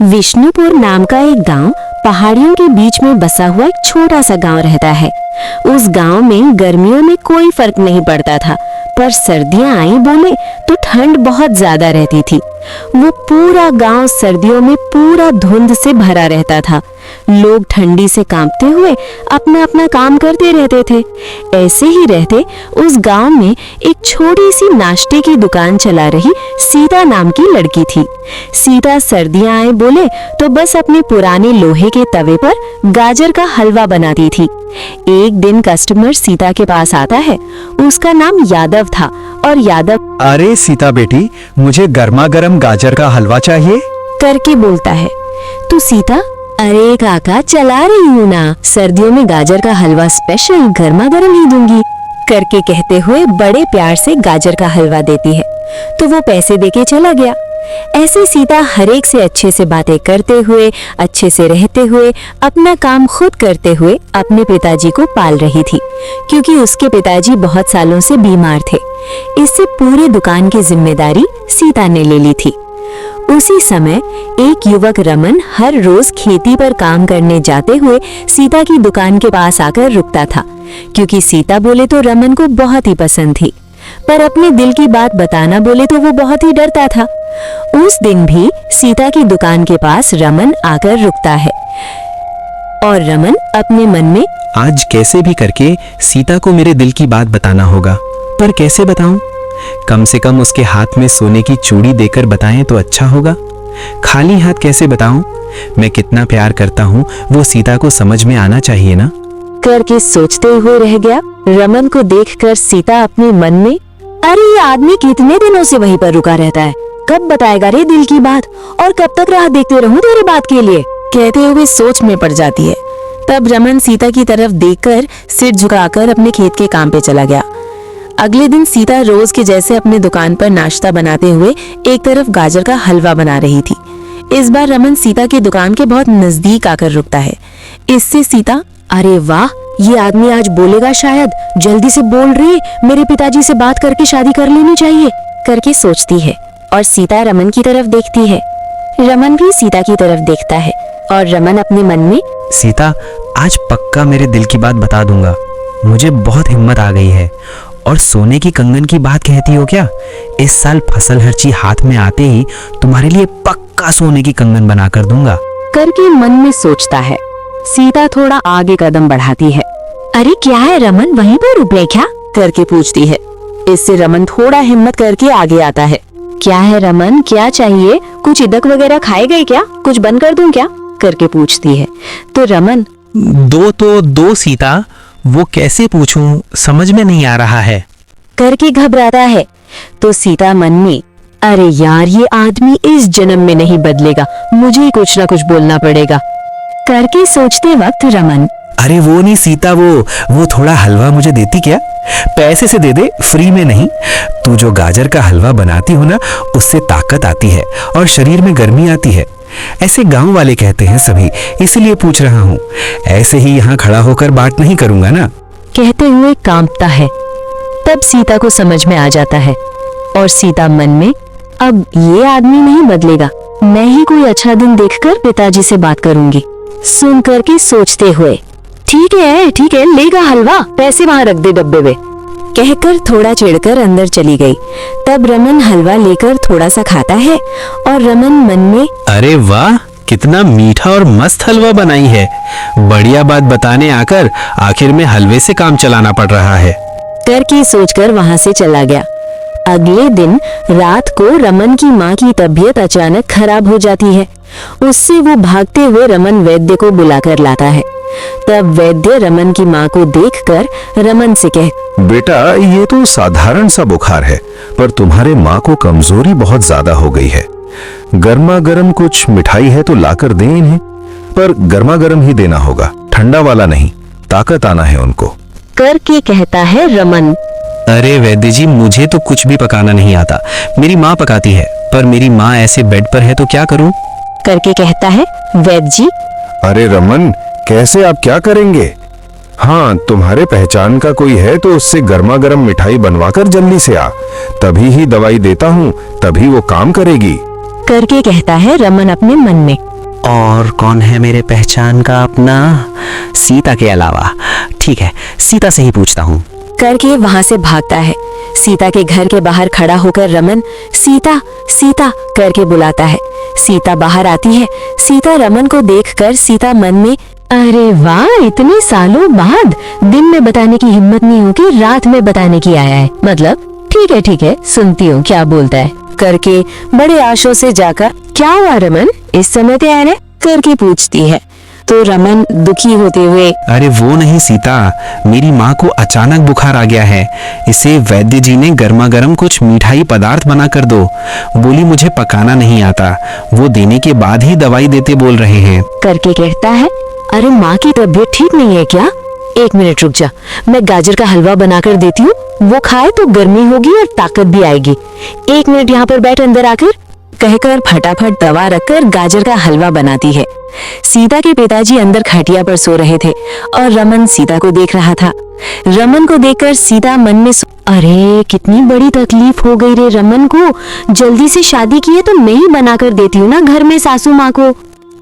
विष्णुपुर नाम का एक गांव पहाड़ियों के बीच में बसा हुआ एक छोटा सा गांव रहता है। उस गांव में गर्मियों में कोई फर्क नहीं पड़ता था, पर सर्दियां आई बोले तो ठंड बहुत ज्यादा रहती थी। वो पूरा गांव सर्दियों में पूरा धुंध से भरा रहता था। लोग ठंडी से कांपते हुए अपना अपना काम करते रहते थे। ऐसे ही रहते उस गांव में एक छोटी सी नाश्ते की दुकान चला रही सीता नाम की लड़की थी। सीता सर्दियां आए बोले तो बस अपने पुराने लोहे के तवे पर गाजर का हलवा बनाती थी। एक दिन कस्टमर सीता के पास आता है। उसका नाम यादव था और यादव अरे सीता बेटी, मुझे गर्मा गर्म गाजर का हलवा चाहिए करके बोलता है। तो सीता, अरे काका चला रही हूँ ना, सर्दियों में गाजर का हलवा स्पेशल गर्मा गर्म ही दूंगी करके कहते हुए बड़े प्यार से गाजर का हलवा देती है। तो वो पैसे देके चला गया। ऐसे सीता हर एक से अच्छे से बातें करते हुए, अच्छे से रहते हुए, अपना काम खुद करते हुए अपने पिताजी को पाल रही थी, क्योंकि उसके पिताजी बहुत सालों से बीमार थे। इससे पूरी दुकान की जिम्मेदारी सीता ने ले ली थी। उसी समय एक युवक रमन हर रोज खेती पर काम करने जाते हुए सीता की दुकान के पास आकर रुकता था, क्योंकि सीता बोले तो रमन को बहुत ही पसंद थी, पर अपने दिल की बात बताना बोले तो वो बहुत ही डरता था। उस दिन भी सीता की दुकान के पास रमन आकर रुकता है और रमन अपने मन में, आज कैसे भी करके सीता को मेरे दिल की बात बताना होगा, पर कैसे बताऊं? कम से कम उसके हाथ में सोने की चूड़ी देकर बताएं तो अच्छा होगा। खाली हाथ कैसे बताऊं? मैं कितना प्यार करता हूं वो सीता को समझ में आना चाहिए ना। करके सोचते हुए रह गया। रमन को देखकर सीता अपने मन में, अरे ये आदमी कितने दिनों से वहीं पर रुका रहता है, कब बताएगा रे दिल की बात, और कब तक राह देखते रहूं तेरी बात के लिए, कहते हुए सोच में पड़ जाती है। तब रमन सीता की तरफ देखकर सिर झुकाकर अपने खेत के काम पे चला गया। अगले दिन सीता रोज के जैसे अपने दुकान पर नाश्ता बनाते हुए एक तरफ गाजर का हलवा बना रही थी। इस बार रमन सीता की दुकान के बहुत नजदीक आकर रुकता है। इससे सीता, अरे वाह, ये आदमी आज बोलेगा शायद, जल्दी से बोल रही, मेरे पिताजी से बात करके शादी कर लेनी चाहिए करके सोचती है और सीता रमन की तरफ देखती है। रमन भी सीता की तरफ देखता है और रमन अपने मन में, सीता, आज पक्का मेरे दिल की बात बता दूंगा। मुझे बहुत हिम्मत आ गई है। और सोने की कंगन की बात कहती हो क्या? इस साल फसल हर्ची हाथ में आते ही तुम्हारे लिए पक्का सोने की कंगन बना कर दूंगा करके मन में सोचता है। सीता थोड़ा आगे कदम बढ़ाती है। अरे क्या है रमन, वहीं पर रुक गए क्या करके पूछती है। इससे रमन थोड़ा हिम्मत करके आगे आता है। क्या है रमन, क्या चाहिए, कुछ इदक वगैरह खाए गए क्या, कुछ बंद कर दूं क्या करके पूछती है। तो रमन, दो सीता, वो कैसे पूछूं, समझ में नहीं आ रहा है करके घबराता है। तो सीता मन में, अरे यार ये आदमी इस जन्म में नहीं बदलेगा, मुझे कुछ ना कुछ बोलना पड़ेगा करके सोचते वक्त रमन, अरे वो नहीं सीता, वो थोड़ा हलवा मुझे देती क्या? पैसे से दे दे, फ्री में नहीं। तू जो गाजर का हलवा बनाती हो ना, उससे ताकत आती है और शरीर में गर्मी आती है, ऐसे गांव वाले कहते हैं सभी, इसलिए पूछ रहा हूँ। ऐसे ही यहाँ खड़ा होकर बात नहीं करूंगा ना, कहते हुए कांपता है। तब सीता को समझ में आ जाता है और सीता मन में, अब ये आदमी नहीं बदलेगा, मैं ही कोई अच्छा दिन देखकर पिताजी से बात करूंगी। सुन करके सोचते हुए, ठीक है लेगा हलवा, पैसे वहाँ रख दे डब्बे में कहकर थोड़ा चिढ़कर अंदर चली गई। तब रमन हलवा लेकर थोड़ा सा खाता है और रमन मन में, अरे वाह, कितना मीठा और मस्त हलवा बनाई है। बढ़िया बात बताने आकर आखिर में हलवे से काम चलाना पड़ रहा है करके सोचकर वहां से चला गया। अगले दिन रात को रमन की माँ की तबीयत अचानक खराब हो जाती है। उससे वो भागते हुए रमन वैद्य को बुलाकर लाता है। तब वैद्य रमन की माँ को देखकर रमन से कहे, बेटा ये तो साधारण सा बुखार है, पर तुम्हारे माँ को कमजोरी बहुत ज्यादा हो गई है। गर्मा गर्म कुछ मिठाई है तो लाकर दें इन्हें, पर गर्मा गर्म ही देना होगा, ठंडा वाला नहीं, ताकत आना है उनको करके कहता है रमन। अरे वैद्य जी, मुझे तो कुछ भी पकाना नहीं आता, मेरी माँ पकाती है, पर मेरी माँ ऐसे बेड पर है तो क्या करूं करके कहता है वैद्य जी। अरे रमन, कैसे आप क्या करेंगे? हाँ, तुम्हारे पहचान का कोई है तो उससे गर्मा गर्म मिठाई बनवाकर जल्दी से आ, तभी ही दवाई देता हूँ, तभी वो काम करेगी करके कहता है रमन अपने मन में। और कौन है मेरे पहचान का अपना? सीता के अलावा। ठीक है, सीता से ही पूछता हूँ। करके वहां से भागता है। सीता के घर के बाहर खड़ा होकर रमन सीता सीता करके बुलाता है। सीता बाहर आती है। सीता रमन को देखकर सीता मन में, अरे वाह, इतने सालों बाद दिन में बताने की हिम्मत नहीं होगी, रात में बताने की आया है। मतलब ठीक है, सुनती हूँ क्या बोलता है करके बड़े आशों से जाकर, क्या हुआ रमन, इस समय तैयार है करके पूछती है। तो रमन दुखी होते हुए, अरे वो नहीं सीता, मेरी माँ को अचानक बुखार आ गया है। इसे वैद्य जी ने गर्मा गर्म कुछ मीठाई पदार्थ बना कर दो। बोली मुझे पकाना नहीं आता, वो देने के बाद ही दवाई देते बोल रहे हैं। करके कहता है, अरे माँ की तबीयत ठीक नहीं है क्या? एक मिनट रुक जा, मैं गाजर का हलवा बनाकर देती हूँ, वो खाए तो गर्मी होगी और ताकत भी आएगी। एक मिनट यहाँ पर बैठ अंदर आकर, कहकर फटाफट दवा रखकर गाजर का हलवा बनाती है। सीता के पिताजी अंदर खटिया पर सो रहे थे और रमन सीता को देख रहा था। रमन को देखकर सीता मन में अरे कितनी बड़ी तकलीफ हो गई रे रमन को, जल्दी से शादी की है तो मैं ही बनाकर देती हूँ ना घर में सासू माँ को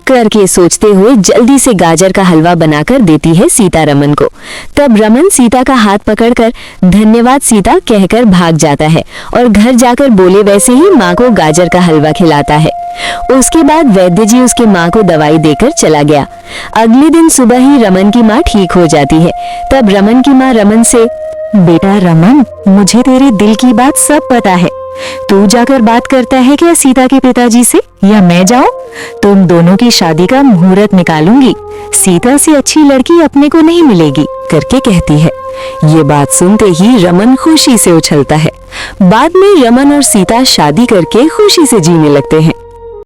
करके सोचते हुए जल्दी से गाजर का हलवा बनाकर देती है सीता रमन को। तब रमन सीता का हाथ पकड़कर धन्यवाद सीता कहकर भाग जाता है और घर जाकर बोले वैसे ही माँ को गाजर का हलवा खिलाता है। उसके बाद वैद्य जी उसके माँ को दवाई देकर चला गया। अगले दिन सुबह ही रमन की माँ ठीक हो जाती है। तब रमन की माँ रमन से, बेटा रमन, मुझे तेरे दिल की बात सब पता है। तू जाकर बात करता है क्या सीता के पिताजी से, या मैं जाऊं? तुम दोनों की शादी का मुहूर्त निकालूंगी। सीता से अच्छी लड़की अपने को नहीं मिलेगी करके कहती है। ये बात सुनते ही रमन खुशी से उछलता है। बाद में रमन और सीता शादी करके खुशी से जीने लगते हैं।